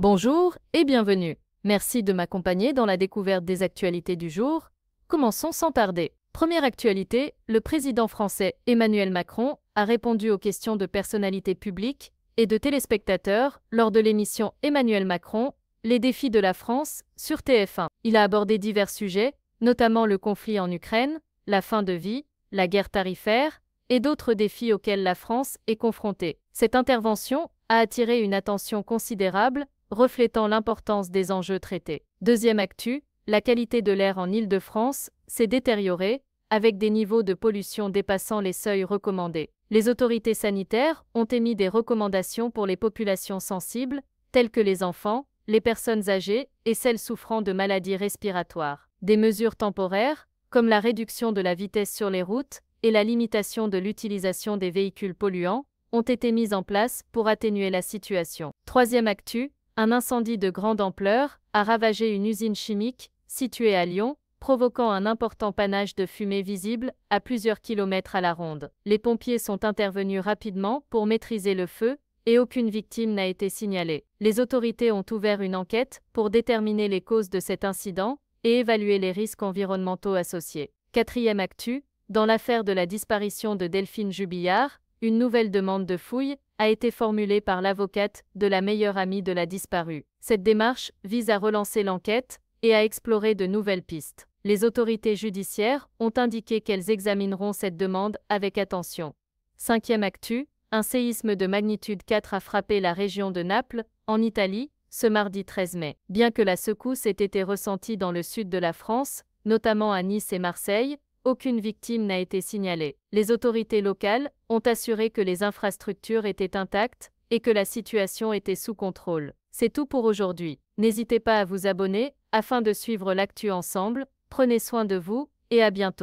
Bonjour et bienvenue. Merci de m'accompagner dans la découverte des actualités du jour. Commençons sans tarder. Première actualité, le président français Emmanuel Macron a répondu aux questions de personnalités publiques et de téléspectateurs lors de l'émission Emmanuel Macron, les défis de la France sur TF1. Il a abordé divers sujets, notamment le conflit en Ukraine, la fin de vie, la guerre tarifaire et d'autres défis auxquels la France est confrontée. Cette intervention a attiré une attention considérable, reflétant l'importance des enjeux traités. Deuxième actu, la qualité de l'air en Île-de-France s'est détériorée, avec des niveaux de pollution dépassant les seuils recommandés. Les autorités sanitaires ont émis des recommandations pour les populations sensibles, telles que les enfants, les personnes âgées et celles souffrant de maladies respiratoires. Des mesures temporaires, comme la réduction de la vitesse sur les routes et la limitation de l'utilisation des véhicules polluants, ont été mises en place pour atténuer la situation. Troisième actu, un incendie de grande ampleur a ravagé une usine chimique située à Lyon, provoquant un important panache de fumée visible à plusieurs kilomètres à la ronde. Les pompiers sont intervenus rapidement pour maîtriser le feu et aucune victime n'a été signalée. Les autorités ont ouvert une enquête pour déterminer les causes de cet incident et évaluer les risques environnementaux associés. Quatrième actu, dans l'affaire de la disparition de Delphine Jubillard, une nouvelle demande de fouille a été formulée par l'avocate de la meilleure amie de la disparue. Cette démarche vise à relancer l'enquête et à explorer de nouvelles pistes. Les autorités judiciaires ont indiqué qu'elles examineront cette demande avec attention. Cinquième actu, un séisme de magnitude 4 a frappé la région de Naples, en Italie, ce mardi 13 mai. Bien que la secousse ait été ressentie dans le sud de la France, notamment à Nice et Marseille, aucune victime n'a été signalée. Les autorités locales ont assuré que les infrastructures étaient intactes et que la situation était sous contrôle. C'est tout pour aujourd'hui. N'hésitez pas à vous abonner afin de suivre l'actu ensemble. Prenez soin de vous et à bientôt.